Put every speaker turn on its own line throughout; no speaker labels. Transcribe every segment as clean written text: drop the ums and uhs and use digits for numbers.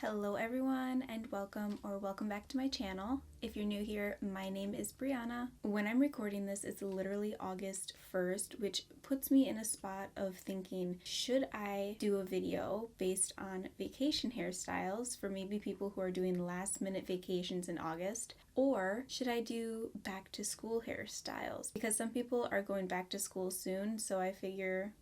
Hello everyone and welcome back to my channel. If you're new here, my name is Brianna. When I'm recording this, it's literally August 1st, which puts me in a spot of thinking, should I do a video based on vacation hairstyles for maybe people who are doing last minute vacations in August? Or should I do back to school hairstyles? Because some people are going back to school soon, so I figure,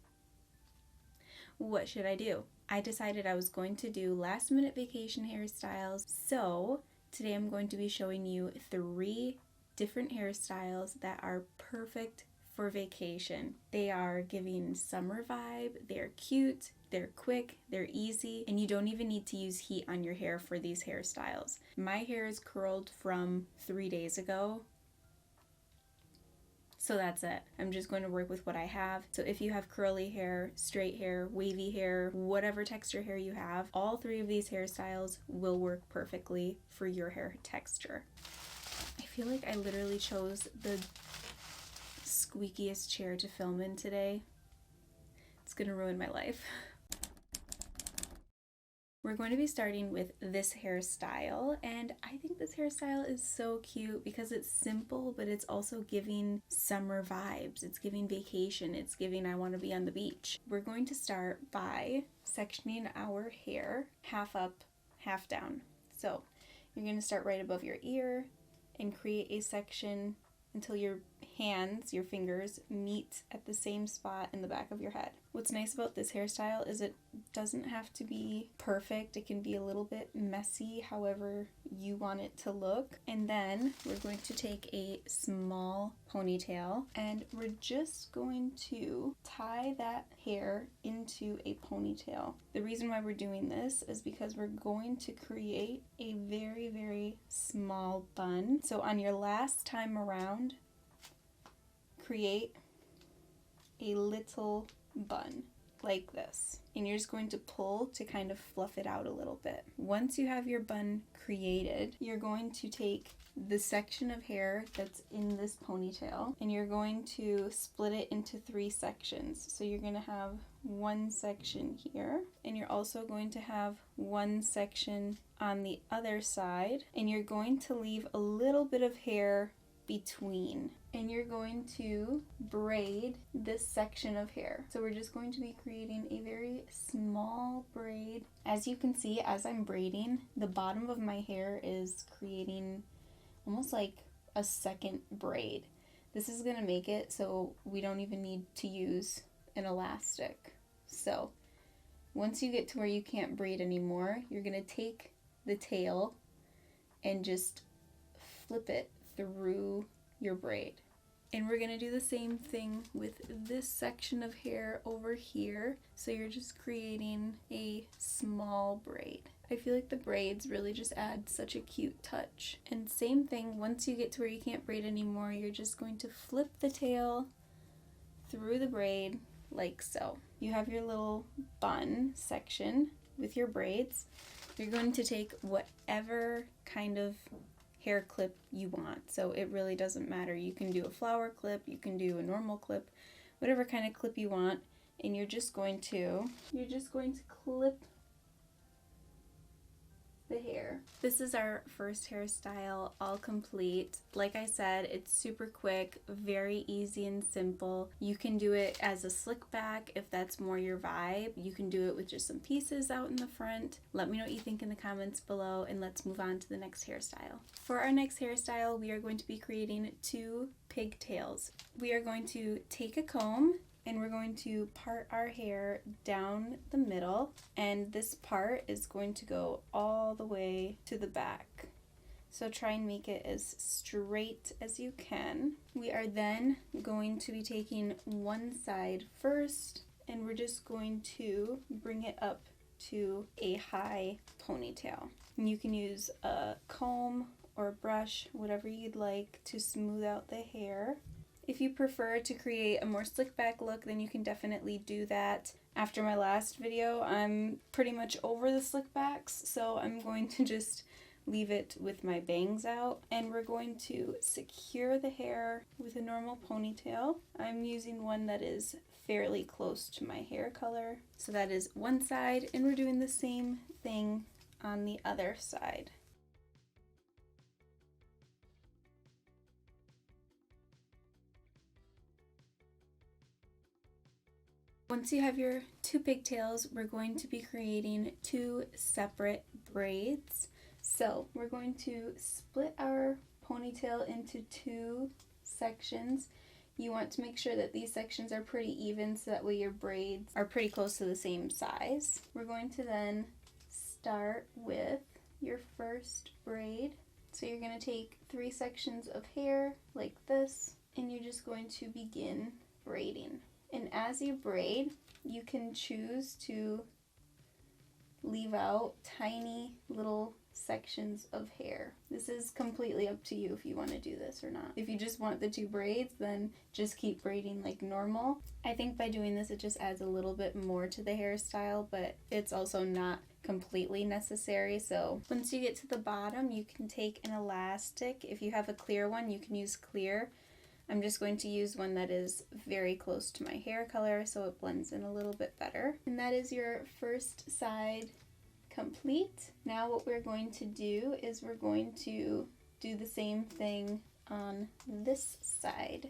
what should I do? I decided I was going to do last minute vacation hairstyles, so today I'm going to be showing you 3 different hairstyles that are perfect for vacation. They are giving summer vibe, they're cute, they're quick, they're easy, and you don't even need to use heat on your hair for these hairstyles. My hair is curled from 3 days ago. So that's it. I'm just going to work with what I have. So if you have curly hair, straight hair, wavy hair, whatever texture hair you have, all 3 of these hairstyles will work perfectly for your hair texture. I feel like I literally chose the squeakiest chair to film in today. It's gonna ruin my life. We're going to be starting with this hairstyle, and I think this hairstyle is so cute because it's simple, but it's also giving summer vibes. It's giving vacation. It's giving I want to be on the beach. We're going to start by sectioning our hair half up, half down. So you're going to start right above your ear and create a section until your hands, your fingers, meet at the same spot in the back of your head. What's nice about this hairstyle is it doesn't have to be perfect. It can be a little bit messy, however you want it to look. And then we're going to take a small ponytail and we're just going to tie that hair into a ponytail. The reason why we're doing this is because we're going to create a very, very small bun. So on your last time around, create a little bun like this, and you're just going to pull to kind of fluff it out a little bit. Once you have your bun created, you're going to take the section of hair that's in this ponytail and you're going to split it into 3 sections. So you're going to have one section here, and you're also going to have one section on the other side, and you're going to leave a little bit of hair between, and you're going to braid this section of hair. So we're just going to be creating a very small braid. As you can see, as I'm braiding, the bottom of my hair is creating almost like a second braid. This is going to make it so we don't even need to use an elastic. So once you get to where you can't braid anymore, you're going to take the tail and just flip it through your braid. And we're going to do the same thing with this section of hair over here. So you're just creating a small braid. I feel like the braids really just add such a cute touch. And same thing, once you get to where you can't braid anymore, you're just going to flip the tail through the braid like so. You have your little bun section with your braids. You're going to take whatever kind of hair clip you want. So it really doesn't matter. You can do a flower clip, you can do a normal clip, whatever kind of clip you want, and you're just going to clip the hair. This is our first hairstyle all complete. Like I said, it's super quick, very easy and simple. You can do it as a slick back if that's more your vibe. You can do it with just some pieces out in the front. Let me know what you think in the comments below, and let's move on to the next hairstyle. For our next hairstyle, we are going to be creating 2 pigtails. We are going to take a comb and we're going to part our hair down the middle, and this part is going to go all the way to the back. So try and make it as straight as you can. We are then going to be taking one side first, and we're just going to bring it up to a high ponytail. And you can use a comb or a brush, whatever you'd like, to smooth out the hair. If you prefer to create a more slick back look, then you can definitely do that. After my last video, I'm pretty much over the slick backs, so I'm going to just leave it with my bangs out. And we're going to secure the hair with a normal ponytail. I'm using one that is fairly close to my hair color. So that is one side, and we're doing the same thing on the other side. Once you have your two pigtails, we're going to be creating two separate braids. So we're going to split our ponytail into two sections. You want to make sure that these sections are pretty even so that way your braids are pretty close to the same size. We're going to then start with your first braid. So you're going to take 3 sections of hair like this, and you're just going to begin braiding. And as you braid, you can choose to leave out tiny little sections of hair. This is completely up to you if you want to do this or not. If you just want the 2 braids, then just keep braiding like normal. I think by doing this, it just adds a little bit more to the hairstyle, but it's also not completely necessary. So once you get to the bottom, you can take an elastic. If you have a clear one, you can use clear. I'm just going to use one that is very close to my hair color so it blends in a little bit better. And that is your first side complete. Now what we're going to do is we're going to do the same thing on this side.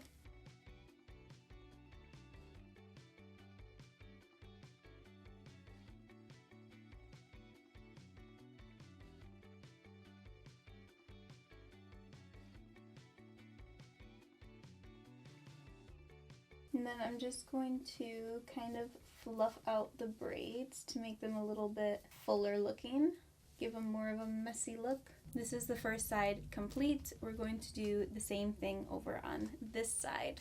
And then I'm just going to kind of fluff out the braids to make them a little bit fuller looking, give them more of a messy look. This is the first side complete. We're going to do the same thing over on this side.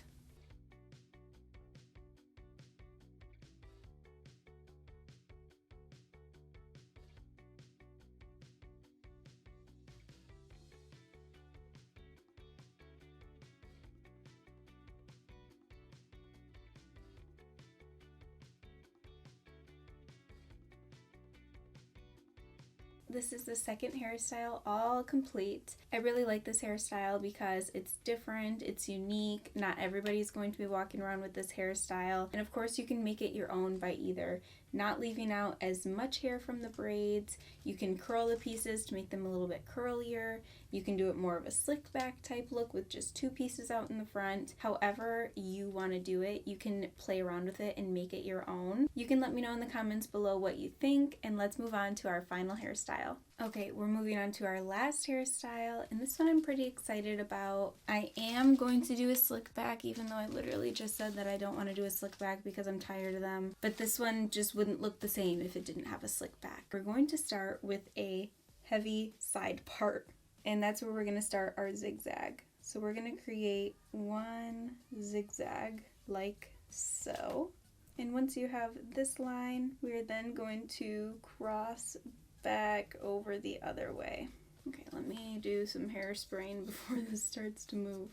This is the second hairstyle, all complete. I really like this hairstyle because it's different, it's unique. Not everybody's going to be walking around with this hairstyle. And of course you can make it your own by either not leaving out as much hair from the braids. You can curl the pieces to make them a little bit curlier. You can do it more of a slick back type look with just 2 pieces out in the front. However you want to do it, you can play around with it and make it your own. You can let me know in the comments below what you think, and let's move on to our final hairstyle. Okay, we're moving on to our last hairstyle, and this one I'm pretty excited about. I am going to do a slick back, even though I literally just said that I don't want to do a slick back because I'm tired of them. But this one just wouldn't look the same if it didn't have a slick back. We're going to start with a heavy side part, and that's where we're going to start our zigzag. So we're going to create 1 zigzag like so. And once you have this line, we're then going to cross back over the other way. Okay, let me do some hairspraying before this starts to move.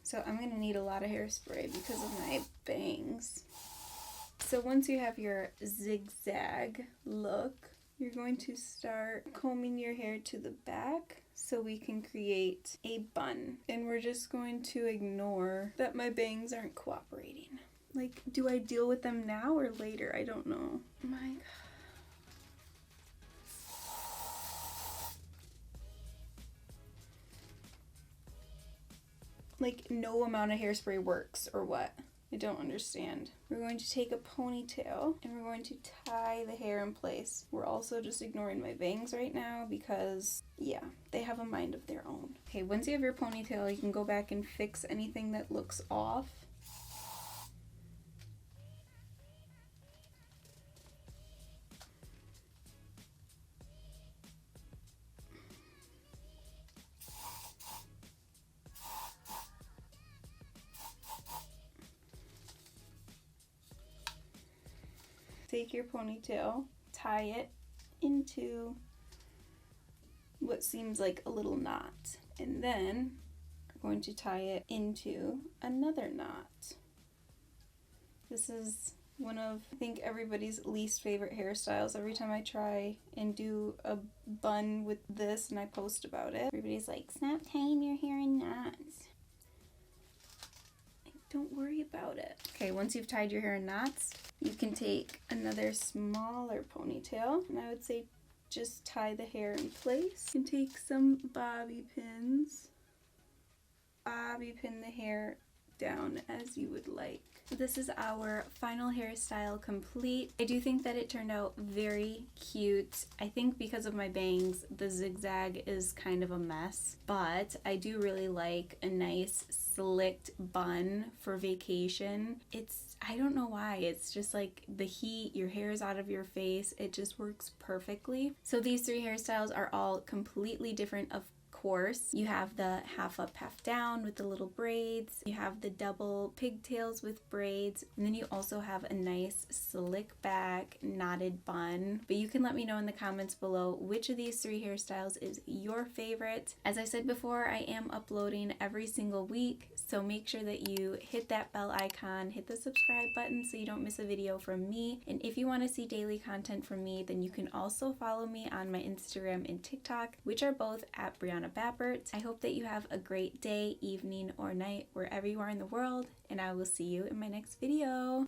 So I'm going to need a lot of hairspray because of my bangs. So once you have your zigzag look, you're going to start combing your hair to the back so we can create a bun. And we're just going to ignore that my bangs aren't cooperating. Like, do I deal with them now or later? I don't know. My God. Like, no amount of hairspray works, or what? I don't understand. We're going to take a ponytail and we're going to tie the hair in place. We're also just ignoring my bangs right now because, yeah, they have a mind of their own. Okay, once you have your ponytail, you can go back and fix anything that looks off. Take your ponytail, tie it into what seems like a little knot, and then we're going to tie it into another knot. This is one of, I think, everybody's least favorite hairstyles. Every time I try and do a bun with this and I post about it, everybody's like, stop tying your hair in knots. I don't worry about it. Okay, once you've tied your hair in knots, you can take another smaller ponytail, and I would say just tie the hair in place. You can take some bobby pins, bobby pin the hair down as you would like. This is our final hairstyle complete. I do think that it turned out very cute. I think because of my bangs, the zigzag is kind of a mess, but I do really like a nice slicked bun for vacation. I don't know why, it's just like the heat, your hair is out of your face, it just works perfectly. So these 3 hairstyles are all completely different, of course. You have the half up, half down with the little braids. You have the double pigtails with braids. And then you also have a nice slick back knotted bun. But you can let me know in the comments below which of these 3 hairstyles is your favorite. As I said before, I am uploading every single week, so make sure that you hit that bell icon, hit the subscribe button so you don't miss a video from me. And if you want to see daily content from me, then you can also follow me on my Instagram and TikTok, which are both at Brianna Bappert. I hope that you have a great day, evening, or night, wherever you are in the world, and I will see you in my next video.